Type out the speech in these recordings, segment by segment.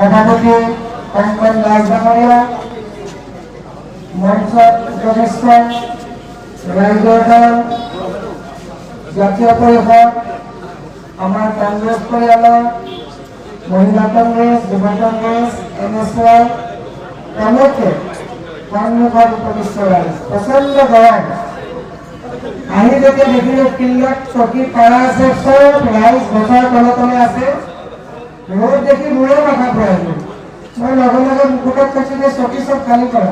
সভাপতি কংকন দাস ডাঙৰীয়া, মঞ্চত উপবিষ্ট ৰাইজৰ দল, জাতীয় পৰিষদ, আমাৰ কংগ্ৰেছ পৰিয়ালৰ মহিলা কংগ্ৰেছ, যুৱ কংগ্ৰেছ, NSY তেওঁলোকে সন্মুখত উপবিষ্ট ৰাইজ। প্ৰচণ্ড গৰম। আহি যেতিয়া দেখিলোঁ ফিল্ডত চকী পাৰা আছে, চব ৰাইজ গছৰ তলে তলে আছে। ৰ'দ দেখি মোৰে মাথা ঘূৰাইছিল। মই লগে লগে মুকুটত কৈছোঁ যে চকী চব খালী কৰা,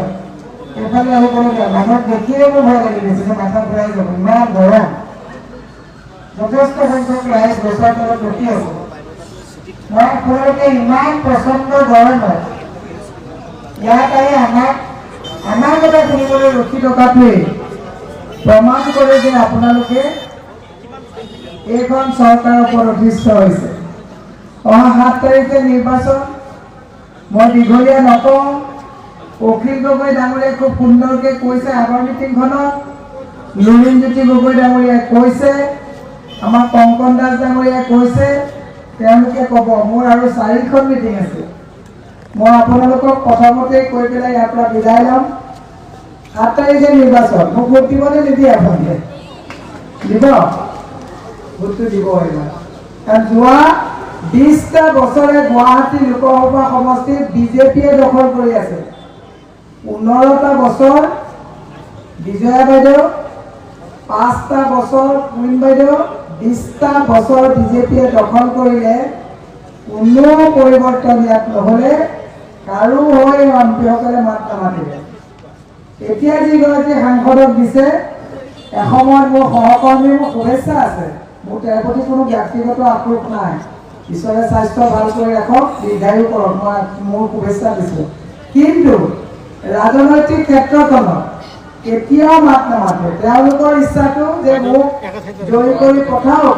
এইফালে আহিবলগীয়া। মানুহক দেখিয়ে মোৰ ভয় লাগি গৈছে যে মাথা ঘূৰাই যাব, ইমান গৰম। যথেষ্ট সংখ্যক ৰাইজ গছৰ তলত ৰখি আছে। মই আপোনালোকে ইমান প্ৰচণ্ড গৰমত ইয়াত আহি আমাৰ কথা শুনিবলৈ ৰখি থকাটোৱেই প্ৰমাণ কৰে যে আপোনালোকে এইখন চৰকাৰৰ ওপৰত অধিষ্ঠ হৈছে। অহা 7 তাৰিখে নিৰ্বাচন। মই দীঘলীয়া নকওঁ। অখিল গগৈ ডাঙৰীয়াই খুব সুন্দৰকৈ কৈছে আগৰ মিটিংখনত। লুৰিণজ্যোতি গগৈ ডাঙৰীয়াই কৈছে, আমাৰ কংকন দাস ডাঙৰীয়াই কৈছে। তেওঁলোকে ক'ব মোৰ আৰু 4খন মিটিং আছে। মই আপোনালোকক প্ৰথমতেই কৈ পেলাই ইয়াৰ পৰা বিদায় ল'ম। 7 তাৰিখে নিৰ্বাচন। মোক ভোট দিবনে নিদিয়ে? আপোনালোকে দিব? ভোটটো দিব এইবাৰ। কাৰণ যোৱা 20টা বছৰে গুৱাহাটী লোকসভা সমষ্টিত বিজেপিয়ে দখল কৰি আছে। 15টা বছৰ বিজয়া বাইদেউ, 5টা বছৰ কুইন বাইদেউ, 20টা বছৰ বিজেপিয়ে দখল কৰিলে। কোনো পৰিৱৰ্তন ইয়াত নহ'লে কাৰো হৈ মন্ত্ৰীসকলে মাত নামাতিলে। এতিয়া যিগৰাকী সাংসদক দিছে, এসময়ত মোৰ সহকৰ্মীৰ শুভেচ্ছা আছে। মোৰ তেওঁৰ প্ৰতি কোনো ব্যক্তিগত আক্ৰোশ নাই। ঈশ্বৰে স্বাস্থ্য ভাল কৰি ৰাখক, দীৰ্ঘায়ু কৰক, মই মোৰ শুভেচ্ছা দিছোঁ। কিন্তু ৰাজনৈতিক ক্ষেত্ৰখনত কেতিয়াও মাত নামাতে। তেওঁলোকৰ ইচ্ছাটো যে মোক জয়ী কৰি পঠাওক।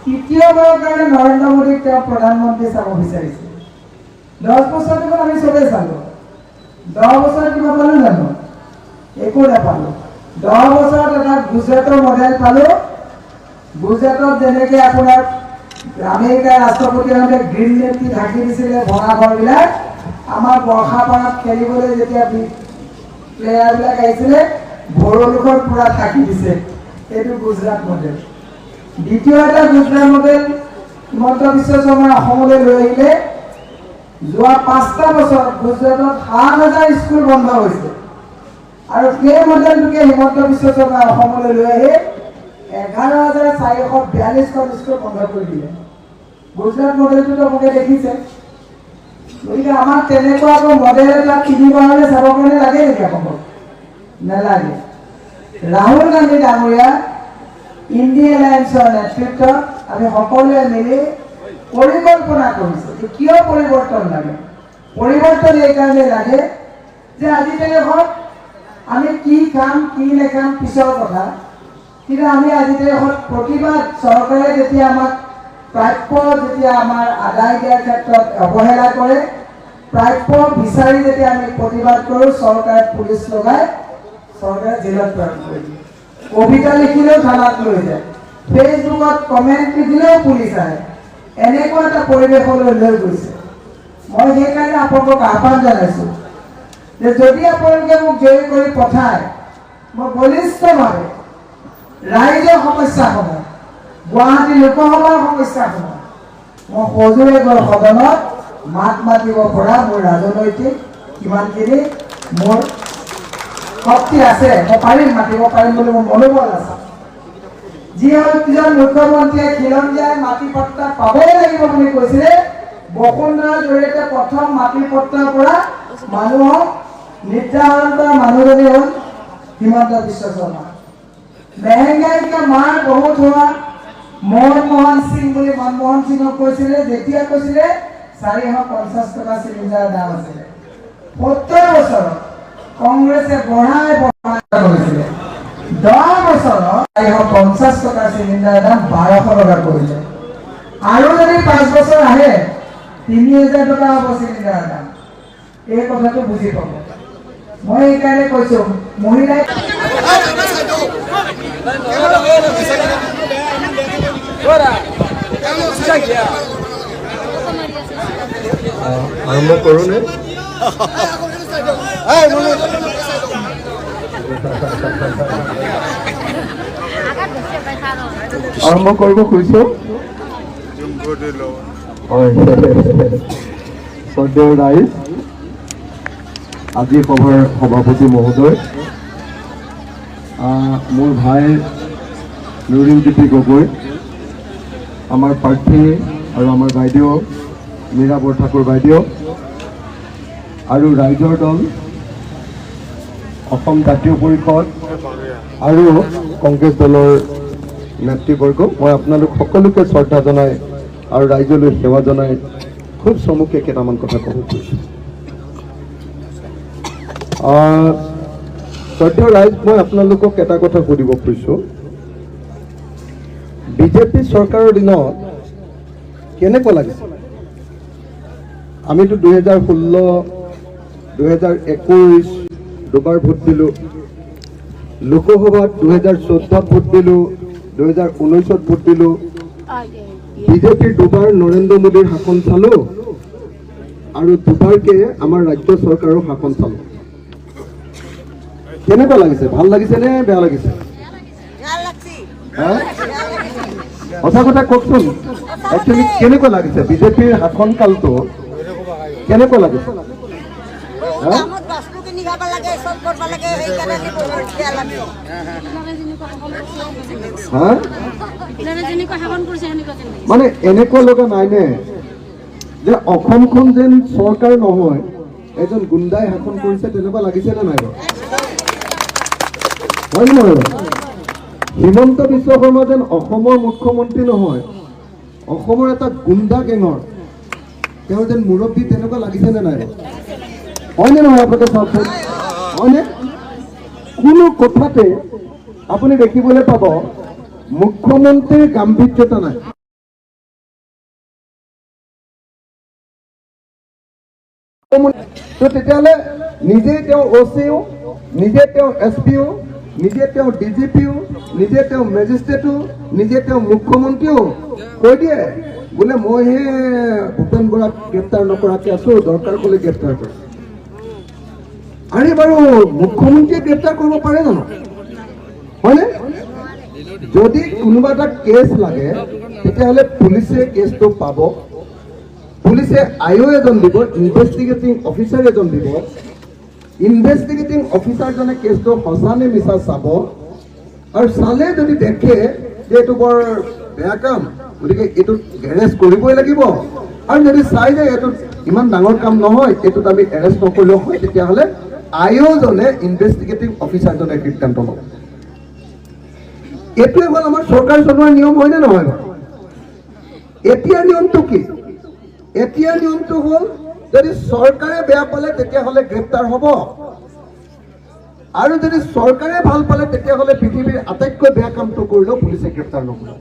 তৃতীয়বাৰৰ কাৰণে নৰেন্দ্ৰ মোদীক তেওঁ প্ৰধানমন্ত্ৰী চাব বিচাৰিছে। 10 বছৰ দেখোন আমি চবেই চালোঁ। 10 বছৰত কিবা পালোঁ জানো? একো নাপালোঁ। 10 বছৰত এটা গুজৰাটৰ মডেল পালোঁ। গুজৰাটত যেনেকৈ আপোনাৰ আমেৰিকাৰ ৰাষ্ট্ৰপতিহঁতে গ্ৰীণ নেট দি ঢাকি দিছিলে ভঙা ঘৰবিলাক, আমাৰ বৰ্ষাপাৰাত খেলিবলৈ যেতিয়া প্লেয়াৰবিলাক আহিছিলে ভৰলুখন পুৰা ঢাকি দিছে। এইটো গুজৰাট মডেল। দ্বিতীয় এটা গুজৰাট মডেল হিমন্ত বিশ্ব শৰ্মাই অসমলৈ লৈ আহিলে। যোৱা 5টা বছৰত গুজৰাটত 7,000 স্কুল বন্ধ হৈছে। আৰু সেই মডেলটোকে হিমন্ত বিশ্ব শৰ্মাই অসমলৈ লৈ আহি 11,442খন স্কুল বন্ধ কৰি দিলে। গুজৰাট মডেলটোতো আপোনালোকে দেখিছে। গতিকে আমাক তেনেকুৱা আকৌ মডেল এটা 3 বাৰলৈ চাবৰ কাৰণে লাগে নেকি? আপোনাক নালাগে। ৰাহুল গান্ধী ডাঙৰীয়া ইণ্ডিয়া এলায়েন্সৰ নেতৃত্বত আমি সকলোৱে মিলি পৰিকল্পনা কৰিছোঁ যে কিয় পৰিৱৰ্তন লাগে। পৰিৱৰ্তন এইকাৰণে লাগে যে আজি তাৰিখত আমি কি খাম কি নেখাম পিছৰ কথা, কিন্তু আমি আজি তাৰিখত প্ৰতিবাদ চৰকাৰে যেতিয়া আমাক প্ৰাপ্য যেতিয়া আমাৰ আদায় দিয়াৰ ক্ষেত্ৰত অৱহেলা কৰে, প্ৰাপ্য বিচাৰি যেতিয়া আমি প্ৰতিবাদ কৰোঁ, চৰকাৰে পুলিচ লগাই চৰকাৰে জেলত প্ৰেৰণ কৰি দিয়ে। কবিতা লিখিলেও থানাত লৈ যায়, ফেচবুকত কমেণ্ট লিখিলেও পুলিচ আহে। এনেকুৱা এটা পৰিৱেশলৈ লৈ গৈছে। মই সেইকাৰণে আপোনালোকক আহ্বান জনাইছোঁ যে যদি আপোনালোকে মোক জয়ী কৰি পঠায়, মই বলিষ্ঠভাৱে ৰাইজৰ সমস্যাসমূহ, গুৱাহাটী লোকসভাৰ সমস্যাসমূহ মই সজোৰে গৈ সদনত মাত মাতিব পৰা মোৰ ৰাজনৈতিক কিমানখিনি মোৰ শক্তি আছে। মই পাৰিম, মাতিব পাৰিম বুলি মোৰ মনোবল আছে। যিজন মুখ্যমন্ত্ৰীয়ে খিলঞ্জীয়াই মাটি পট্টা পাবই লাগিব বুলি কৈছিলে, বসুন্ধৰাৰ জৰিয়তে প্ৰথম মাটি পট্টাৰ পৰা মানুহক নিৰ্ধাৰণ কৰা মানুহজনেই হ'ল হিমন্ত বিশ্ব শৰ্মা। মেহেংগাইকে মাৰ বহুত হোৱা মনমোহন সিং বুলি মনমোহন সিঙক কৈছিলে, যেতিয়া কৈছিলে 450 টকা চিলিণ্ডাৰৰ দাম আছিলে। 70 বছৰত কংগ্ৰেছে বঢ়াই কৰিছিলে। 10 বছৰত 450 টকা চিলিণ্ডাৰৰ দাম 1200 টকা কৰিলে। আৰু যদি 5 বছৰ আহে 3000 টকা হ'ব চিলিণ্ডাৰৰ দাম। এই কথাটো বুজি পাব। মই এইকাৰণে কৈছোঁ মহিলাই Bora! আৰম্ভ কৰোঁনে? আৰম্ভ কৰিব খুজিছোঁ। হয়, শ্ৰদ্ধেয় ৰাইজ, আজি সভাৰ সভাপতি মহোদয়, মোৰ ভাই নুৰিনজ্যোতি গগৈ, আমাৰ প্ৰাৰ্থী আৰু আমাৰ বাইদেউ মীৰা বৰঠাকুৰ বাইদেউ আৰু ৰাইজৰ দল, অসম জাতীয় পৰিষদ আৰু কংগ্ৰেছ দলৰ নেতৃবৰ্গ, মই আপোনালোক সকলোকে শ্ৰদ্ধা জনাই আৰু ৰাইজলৈ সেৱা জনাই খুব চমুকে কেইটামান কথা ক'ব খুজিছোঁ। শ্ৰদ্ধেয় ৰাইজ, মই আপোনালোকক এটা কথা সুধিব খুজিছোঁ, বিজেপি চৰকাৰৰ দিনত কেনেকুৱা লাগিছে? আমিতো 2016, 2021 দুবাৰ ভোট দিলোঁ, লোকসভাত 2014 ভোট দিলোঁ, 2019 ভোট দিলোঁ, বিজেপিৰ দুবাৰ নৰেন্দ্ৰ মোদীৰ শাসন চালোঁ আৰু দুবাৰকে আমাৰ ৰাজ্য চৰকাৰৰ শাসন চালোঁ। কেনেকুৱা লাগিছে? ভাল লাগিছে নে বেয়া লাগিছে? সঁচা কথা কওকচোন, একচুৱেলি কেনেকুৱা লাগিছে? বিজেপিৰ শাসন কালটো কেনেকুৱা লাগিছে? মানে এনেকুৱা লগা নাইনে যে অসমখন যেন চৰকাৰ নহয়, এজন গুণ্ডাই শাসন কৰিছে, তেনেকুৱা লাগিছে নে নাই? হয় নহয়? হিমন্ত বিশ্ব শৰ্মা যেন অসমৰ মুখ্যমন্ত্ৰী নহয়, অসমৰ এটা গুণ্ডা গেঙৰ তেওঁ যেন মুৰব্বী, তেনেকুৱা লাগিছে নে নাই? হয়নে নহয়? আপোনালোকে চাওকচোন, হয়নে? কোনো কথাতে আপুনি দেখিবলৈ পাব মুখ্যমন্ত্ৰীৰ গাম্ভীৰ্যতা নাই। তেতিয়াহ'লে নিজে তেওঁ OCও, নিজে তেওঁ SPও, নিজে তেওঁ DGPও, নিজে তেওঁ মেজিষ্ট্ৰেটো, নিজে তেওঁ মুখ্যমন্ত্ৰীও কৈ দিয়ে বোলে মইহে ভূপেন বৰাক গ্ৰেপ্তাৰ নকৰাকৈ আছো, দৰকাৰ হ'লে গ্ৰেপ্তাৰ কৰে। আৰে বাৰু মুখ্যমন্ত্ৰীয়ে গ্ৰেপ্তাৰ কৰিব পাৰে জানো? হয়নে? যদি কোনোবা এটা কেছ লাগে তেতিয়াহ'লে পুলিচে কেছটো পাব, পুলিচে IO এজন দিব, ইনভেষ্টিগেটিং অফিচাৰ এজন দিব, ইনভেষ্টিগেটিং অফিচাৰজনে কেছটো সঁচা নে মিছা চাব, আৰু চালে যদি দেখে যে এইটো বৰ বেয়া কাম, গতিকে এইটোত এৰেষ্ট কৰিবই লাগিব, আৰু যদি চাই যে এইটো ইমান ডাঙৰ কাম নহয়, এইটোত আমি এৰেষ্ট নকৰিলেও হয়, তেতিয়াহ'লে IO জনে ইনভেষ্টিগেটিং অফিচাৰজনে সিদ্ধান্ত ল'ব। এইটোৱে হ'ল আমাৰ চৰকাৰ চলোৱাৰ নিয়ম, হয়নে নহয়? এতিয়া নিয়মটো কি? এতিয়া নিয়মটো হ'ল যদি চৰকাৰে বেয়া পালে তেতিয়াহ'লে গ্ৰেপ্তাৰ হ'ব, আৰু যদি চৰকাৰে ভাল পালে তেতিয়াহ'লে পৃথিৱীৰ আটাইতকৈ বেয়া কামটো কৰিলেও পুলিচে গ্ৰেপ্তাৰ নকৰে।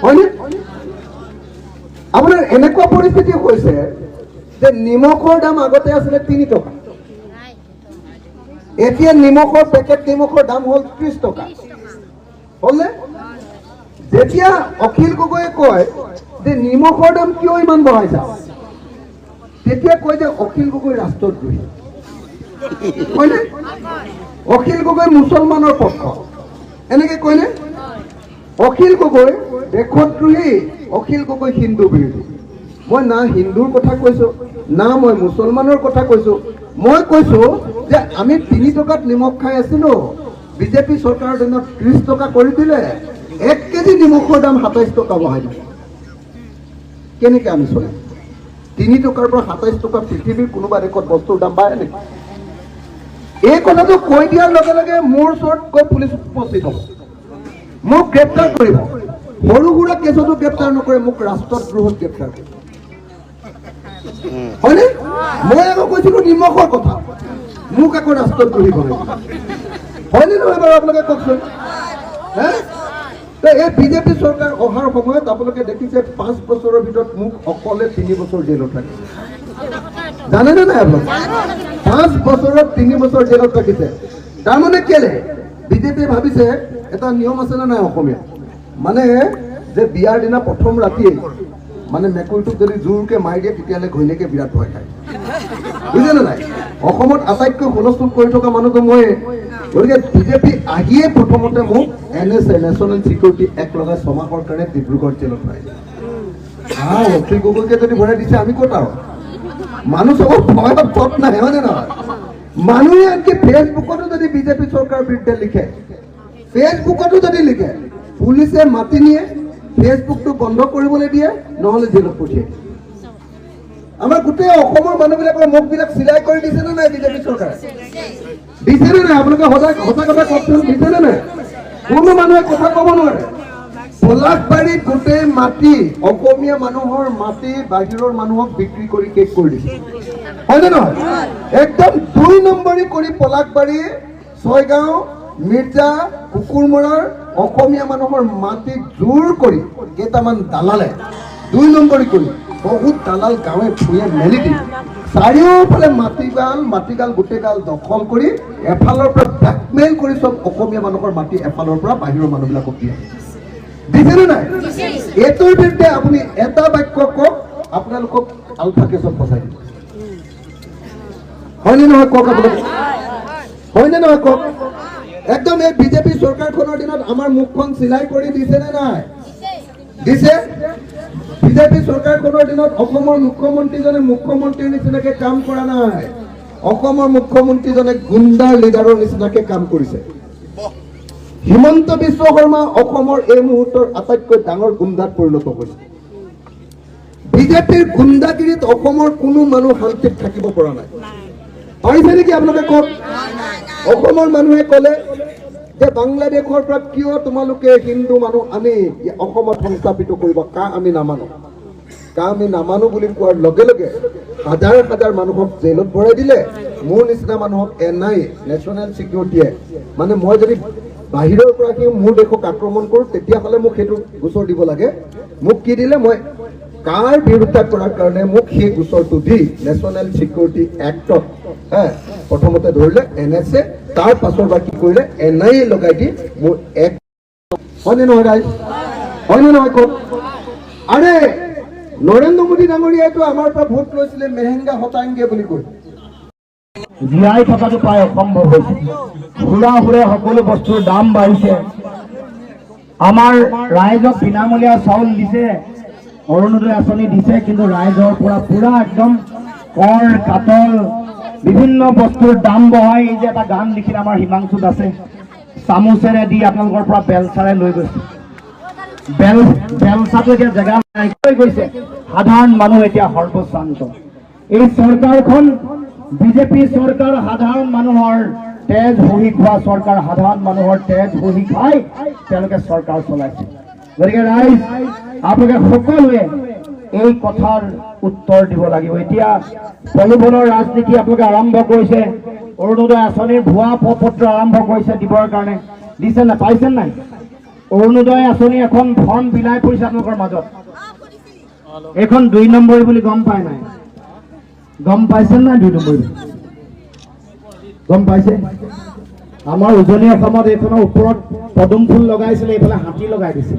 হয়নে? আপোনাৰ এনেকুৱা পৰিস্থিতি হৈছে যে নিমখৰ দাম আগতে আছিলে 3 টকা, এতিয়া নিমখৰ পেকেট নিমখৰ দাম হ'ল 30 টকা। হ'লনে? যেতিয়া অখিল গগৈয়ে কয় যে নিমখৰ দাম কিয় ইমান বঢ়াইছা, তেতিয়া কয় যে অখিল গগৈ ৰাষ্ট্ৰদ্ৰোহী। হয়নে? অখিল গগৈ মুছলমানৰ পক্ষ, এনেকে কয়নে? অখিল গগৈ দেশদ্ৰোহী, অখিল গগৈ হিন্দু বিৰোধী। মই না হিন্দুৰ কথা কৈছো, না মই মুছলমানৰ কথা কৈছো, মই কৈছো যে আমি 3 টকাত নিমখ খাই আছিলো, বিজেপি চৰকাৰৰ দিনত 30 টকা কৰি দিলে, 1 কেজি নিমখৰ দাম 27 টকা বঢ়াই দিলে। কেনেকে আমি চলিম? 3 টকাৰ পৰা 27 টকা পৃথিৱীৰ কোনোবা দেশত বস্তুৰ দাম বাঢ়ে নেকি? এই কথাটো কৈ দিয়াৰ লগে লগে মোৰ ওচৰত গৈ পুলিচ উপস্থিত হ'ব, মোক গ্ৰেপ্তাৰ কৰিব। সৰু সুৰা কেছতো গ্ৰেপ্তাৰ নকৰে, মোক ৰাষ্ট্ৰদ্ৰোহত গ্ৰেপ্তাৰ কৰে। হয়নে? মই আকৌ কৈছিলো নিমখৰ কথা, মোক আকৌ ৰাষ্ট্ৰদ্ৰোহী কৰে। হয়নে নহয় বাৰু? আপোনালোকে কওকচোন। এই বিজেপি চৰকাৰ অহাৰ সময়ত আপোনালোকে দেখিছে 5 বছৰৰ ভিতৰত মোক অকলে 3 বছৰ জেলত ৰাখিছে। জানেনে নাই আপোনালোকে? 5 বছৰত 3 বছৰ জেলত ৰাখিছে। তাৰমানে কেলে? বিজেপিয়ে ভাবিছে এটা নিয়ম আছে নে নাই অসমীয়া, মানে যে বিয়াৰ দিনা প্ৰথম ৰাতিয়ে মানে মেকুৰীটোক যদি জোৰকে মাৰি দিয়ে তেতিয়াহ'লে ঘৈণীয়েকে বিৰাট ভয় খায় বুজিলে নাই অসমত আটাইতকৈ হুলস্থুল কৰি থকা মানুহটো মই গতিকে বিজেপি আহিয়ে প্ৰথমতে মোক NSA নেশ্যনেল ছিকিউৰিটি এক্ট লগাই 6 মাহৰ কাৰণে ডিব্ৰুগড় জেলত ভৰাইছে অখিল গগৈকে যদি ভৰাই দিছে আমি ক'ত আৰু মানুহ চবৰ ভয়ত পথ নাই হয়নে নহয় মানুহে আনকি ফেচবুকতো যদি বিজেপি চৰকাৰৰ বিৰুদ্ধে লিখে ফেচবুকতো যদি লিখে পুলিচে মাতি নিয়ে ফেচবুকটো বন্ধ কৰিবলৈ দিয়ে নহ'লে জেলত পঠিয়াই আমাৰ গোটেই অসমৰ মানুহবিলাকৰ মুখবিলাক চিলাই কৰি দিছে নে নাই বিজেপি চৰকাৰে দিছে নে নাই আপোনালোকে সঁচা কথা কওকচোন দিছে নে নাই কোনো মানুহে কথা ক'ব নোৱাৰে পলাশবাৰীত গোটেই মাটি অসমীয়া মানুহৰ মাটি বাহিৰৰ মানুহক বিক্ৰী কৰি শেষ কৰি দিছে হয়নে নহয় একদম 2 নম্বৰী কৰি পলাশবাৰী ছয়গাঁও মিৰ্জা কুকুৰমৰাৰ অসমীয়া মানুহৰ মাটি জোৰ কৰি কেইটামান দালালে 2 নম্বৰী কৰি বহুত দালাল গাঁৱে ফুয়ে মেলি দি চাৰিওফালে মাটিগাল গোটেইগাল দখল কৰি এফালৰ পৰা ব্লেকমেইল কৰি চব অসমীয়া মানুহৰ মাটি এফালৰ পৰা বাহিৰৰ মানুহবিলাকক দিয়ে দিছে নে নাই এইটোৰ বিৰুদ্ধে আপুনি এটা বাক্য কওক আপোনালোকক আলফা কেছত ফচাই দিব হয়নে নহয় কওক আপোনালোকে হয়নে নহয় কওক একদম এই বিজেপি চৰকাৰখনৰ দিনত আমাৰ মুখখন চিলাই কৰি দিছে নে নাই দিছে বিজেপি চৰকাৰখনৰ দিনত অসমৰ মুখ্যমন্ত্ৰীজনে মুখ্যমন্ত্ৰীৰ নিচিনাকে কাম কৰা নাই অসমৰ মুখ্যমন্ত্ৰীজনে গুণ্ডাৰ লিডাৰৰ নিচিনাকে কাম কৰিছে হিমন্ত বিশ্ব শৰ্মা অসমৰ এই মুহূৰ্তৰ আটাইতকৈ ডাঙৰ গুণ্ডাত পৰিণত হৈছে বিজেপিৰ গুণ্ডাগিৰিত অসমৰ কোনো মানুহ শান্তিত থাকিব পৰা নাই পাৰিছে নেকি আপোনালোকে কওক অসমৰ মানুহে ক'লে যে বাংলাদেশৰ পৰা কিয় তোমালোকে হিন্দু মানুহ আনি অসমত সংস্থাপিত কৰিব কা আমি নামানো বুলি কোৱাৰ লগে লগে হাজাৰ হাজাৰ মানুহক জেলত ভৰাই দিলে মোৰ নিচিনা মানুহক NIA নেশ্যনেল ছিকিউৰিটিয়ে মানে মই যদি বাহিৰৰ পৰা কি মোৰ দেশক আক্ৰমণ কৰোঁ তেতিয়াহ'লে মোক সেইটো গোচৰ দিব লাগে মোক কি দিলে মই কাৰ বিৰোধিতা কৰাৰ কাৰণে মোক সেই গোচৰটো দি নেশ্যনেল ছিকিউৰিটি এক্টত প্ৰথমতে ধৰিলে NSA তাৰ পাছৰ বা কি কৰিলে NIA লগাই দি মোৰ এক হয়নে নহয় ৰাইজ হয়নে নহয় কওক আৰে নৰেন্দ্ৰ মোদী ডাঙৰীয়াইতো আমাৰ পৰা ভোট লৈছিলে মেহেংগা হতাংগে বুলি কৈ জীয়াই থকাটো প্ৰায় অসম্ভৱ হৈছে সুৰা সুৰে সকলো বস্তুৰ দাম বাঢ়িছে আমাৰ ৰাইজক বিনামূলীয়া চাউল দিছে অৰুণোদয় আঁচনি দিছে কিন্তু ৰাইজৰ পৰা পুৰা একদম কৰ কাটল বিভিন্ন বস্তুৰ দাম বঢ়াই যে এটা গান লিখিলে আমাৰ হিমাংশুত আছে চামুচেৰে দি আপোনালোকৰ পৰা বেলচাৰে লৈ গৈছে বেলচাটো এতিয়া জেগা নাইকিয়া গৈছে সাধাৰণ মানুহ এতিয়া সৰ্বশান্ত এই চৰকাৰখন বিজেপি চৰকাৰ সাধাৰণ মানুহৰ তেজ বহি খোৱা চৰকাৰ সাধাৰণ মানুহৰ তেজ বহি খাই তেওঁলোকে চৰকাৰ চলাইছে গতিকে ৰাইজ আপোনালোকে সকলোৱে এই কথাৰ উত্তৰ দিব লাগিব এতিয়া প্ৰলোভনৰ ৰাজনীতি আপোনালোকে আৰম্ভ কৰিছে অৰুণোদয় আঁচনিৰ ভুৱা পত্ৰ আৰম্ভ কৰিছে দিবৰ কাৰণে দিছে নে পাইছে নাই অৰুণোদয় আঁচনি এখন ফৰ্ম বিলাই পৰিছে আপোনালোকৰ মাজত এইখন 2 নম্বৰী বুলি গম পায় নাই গম পাইছে না 2 নম্বৰী গম পাইছে আমাৰ উজনি অসমত এইখনৰ ওপৰত পদুম ফুল লগাইছিলে এইফালে হাতী লগাই দিছে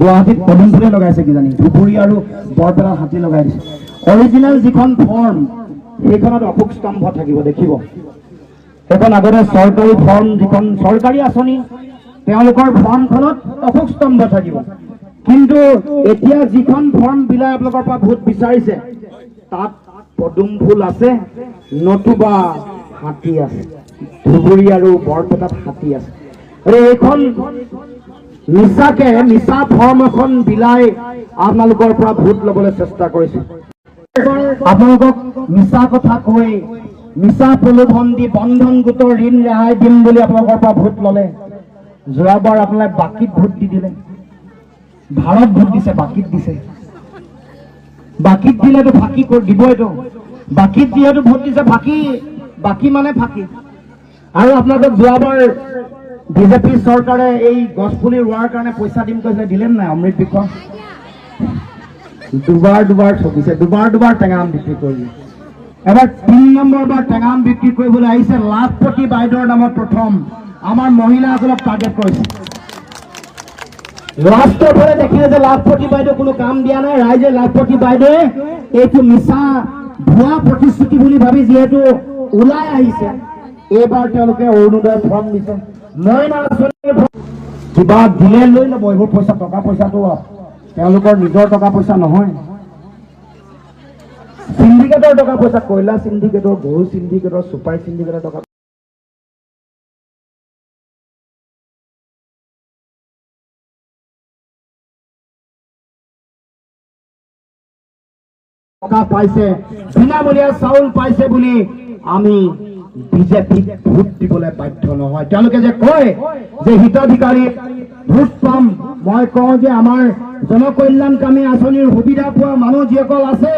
গুৱাহাটীত পদুম ফুলে লগাইছে কিজানি ধুবুৰী আৰু বৰপেটাত হাতী লগাই দিছে অৰিজিনেল যিখন ফৰ্ম সেইখনত অশোক স্তম্ভ থাকিব দেখিব এখন আগতে চৰকাৰী ফৰ্ম যিখন চৰকাৰী আঁচনি তেওঁলোকৰ ফৰ্মখনত অশোক স্তম্ভ থাকিব কিন্তু এতিয়া যিখন ফৰ্ম বিলাই আপোনালোকৰ পৰা ভোট বিচাৰিছে তাত পদুম ফুল আছে নতুবা হাতী আছে ধুবুৰী আৰু বৰপেটাত হাতী আছে এইখন মিছাকে মিছা ফৰ্ম এখন বিলাই আপোনালোকৰ পৰা ভোট ল'বলৈ চেষ্টা কৰিছে আপোনালোকক মিছা কথা কৈ মিছা প্ৰলোভন দি বন্ধন গোটৰ ঋণ ৰেহাই দিম বুলি আপোনালোকৰ পৰা ভোট ল'লে যোৱাবাৰ আপোনালোকে বাকীত ভোট দি দিলে ভাৰত ভোট দিছে বাকীত দিছে বাকীত দিলেতো ফাঁকি দিবইতো বাকীত যিহেতু ভোট দিছে বাকী মানে ফাঁকি আৰু আপোনালোকক যোৱাবাৰ বিজেপি চৰকাৰে এই গছ পুলি ৰোৱাৰ কাৰণে পইচা দিম কৈছিলে দিলে নাই অমৃত বৃক্ষ দুবাৰ ঠকিছে দুবাৰ টেঙাম বিক্ৰী কৰিলে এবাৰ 3 নম্বৰ বাৰ টেঙাম বিক্ৰী কৰিবলৈ আহিছে লাখপতি বাইদেউৰ নামত প্ৰথম আমাৰ মহিলাসকলক টাৰ্গেট কৰিছে লাষ্টৰ ফালে দেখিলে যে লাখপতি বাইদেউ কোনো কাম দিয়া নাই, ৰাইজে লাখপতি বাইদেৱে এইটো মিছা ভুৱা প্ৰতিশ্ৰুতি বুলি ভাবি যিহেতু ওলাই আহিছে, এইবাৰ তেওঁলোকে অৰুণোদয় ফৰ্ম দিছে, মইনা আঁচনিৰ কিবা দিলে লৈ ল'ব। এইবোৰ পইচা টকা পইচাটো তেওঁলোকৰ নিজৰ টকা পইচা নহয়, সিন্ডিকেটৰ টকা পইচা, কয়লা সিন্ডিকেটৰ, গৰু সিন্ডিকেটৰ, চুপাৰী সিন্ডিকেটৰ টকা পাইছে, বিনামূলীয়া চাউল পাইছে বুলি আমি বিজেপিক ভোট দিবলৈ বাধ্য নহয়। তেওঁলোকে যে কয় যে হিতাধিকাৰী ভোট পাম, মই কওঁ যে আমাৰ জনকল্যাণকামী আঁচনিৰ সুবিধা পোৱা মানুহ যিসকল আছে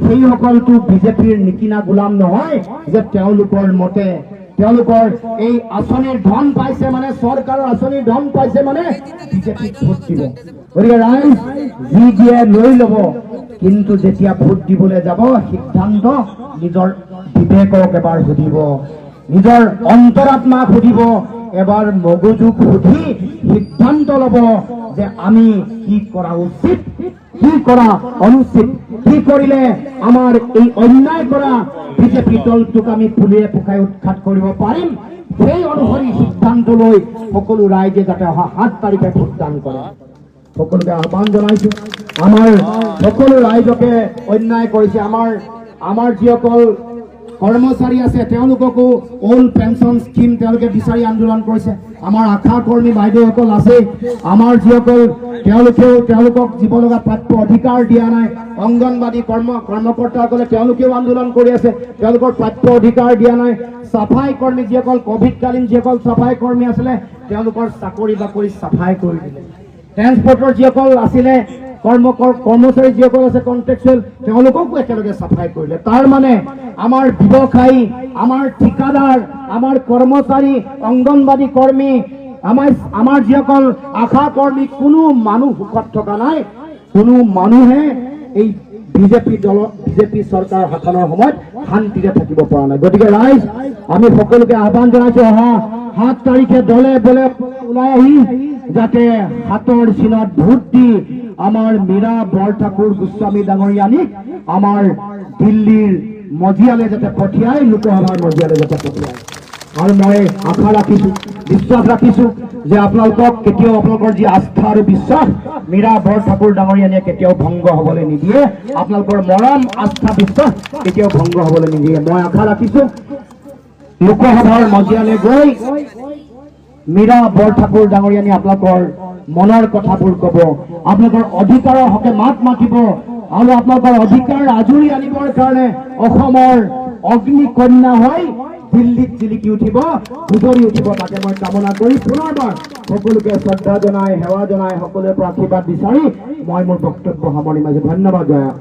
সেইসকলটো বিজেপিৰ নিকিনা গোলাম নহয় যে তেওঁলোকৰ মতে তেওঁলোকৰ এই আঁচনিৰ ধন পাইছে মানে, চৰকাৰৰ আঁচনিৰ ধন পাইছে মানে বিজেপিক ভোট দিব। গতিকে ৰাইজ যি দিয়ে লৈ ল'ব, কিন্তু যেতিয়া ভোট দিবলৈ যাব সিদ্ধান্ত নিজৰ বিবেকক এবাৰ সুধিব, নিজৰ অন্তৰাত্মাক সুধিব, এবাৰ মগজুক সুধি সিদ্ধান্ত ল'ব যে আমি কি কৰা উচিত, কি কৰা অনুচিত, কি কৰিলে আমাৰ এই অন্যায় কৰা বিজেপি দলটোক আমি পুলিয়ে পোখাই উৎখাত কৰিব পাৰিম, সেই অনুসৰি সিদ্ধান্ত লৈ সকলো ৰাইজে যাতে অহা 7 তাৰিখে ভোটদান কৰে। সকলোকে আহ্বান জনাইছো, আমাৰ সকলো ৰাইজকে অন্যায় কৰিছে, আমাৰ যিসকল কৰ্মচাৰী আছে তেওঁলোককো অল্ড পেঞ্চন স্কিম তেওঁলোকে বিচাৰি আন্দোলন কৰিছে, আমাৰ আশা কৰ্মী বাইদেউসকল আছে, আমাৰ যিসকল তেওঁলোকক দিব লগা প্ৰাপ্য অধিকাৰ দিয়া নাই, অংগনবাদী কৰ্মকৰ্তাসকলে তেওঁলোকেও আন্দোলন কৰি আছে, তেওঁলোকৰ প্ৰাপ্য অধিকাৰ দিয়া নাই, চাফাই কৰ্মী যিসকল কোভিডকালীন যিসকল চাফাই কৰ্মী আছিলে তেওঁলোকৰ চাকৰি বাকৰি চাফাই কৰি দিলে, ট্ৰেন্সপৰ্টৰ যিসকল আছিলে কৰ্মচাৰী যিসকল আছে কন্ট্ৰেকচুৱেল তেওঁলোককো একেলগে চাফাই কৰিলে। তাৰ মানে আমাৰ ব্যৱসায়ী, আমাৰ ঠিকাদাৰ, আমাৰ কৰ্মচাৰী, অংগনবাদী কৰ্মী, আমাৰ যিসকল আশা কৰ্মী, কোনো মানুহ সুখত থকা নাই, কোনো মানুহে এই বিজেপি চৰকাৰ শাসনৰ সময়ত শান্তিৰে থাকিব পৰা নাই। গতিকে ৰাইজ আমি সকলোকে আহ্বান জনাইছো, অহা 7 তাৰিখে দলে বলে ওলাই আহি যাতে 7ৰ চিনত ভোট দি আমাৰ মীৰা বৰঠাকুৰ গোস্বামী ডাঙৰীয়ানীক আমাৰ দিল্লীৰ মজিয়ালৈ যাতে পঠিয়াই, লোকসভাৰ মজিয়ালৈ যাতে পঠিয়ায়। আৰু মই আশা ৰাখিছো, বিশ্বাস ৰাখিছো যে আপোনালোকক কেতিয়াও আপোনালোকৰ যি আস্থা আৰু বিশ্বাস মীৰা বৰঠাকুৰ ডাঙৰীয়ানীয়ে কেতিয়াও ভংগ হবলৈ নিদিয়ে, আপোনালোকৰ মৰম আস্থা বিশ্বাস কেতিয়াও ভংগ হবলৈ নিদিয়ে। মই আশা ৰাখিছো লোকসভাৰ মজিয়ালৈ গৈ মীৰা বৰঠাকুৰ ডাঙৰীয়ানী আপোনালোকৰ মনৰ কথাবোৰ কব, আপোনালোকৰ অধিকাৰৰ হকে মাত মাতিব, আৰু আপোনালোকৰ অধিকাৰ আজৰি আনিবৰ কাৰণে অসমৰ অগ্নিকন্যা হৈ দিল্লীত জিলিকি উঠিব, উজৰি উঠিব, তাকে মই কামনা কৰি পুনৰবাৰ সকলোকে শ্ৰদ্ধা জনাই, সেৱা জনাই, সকলোৰে পৰা আশীৰ্বাদ বিচাৰি মই মোৰ বক্তব্য সামৰণি মাৰিছো। ধন্যবাদ। জয়া।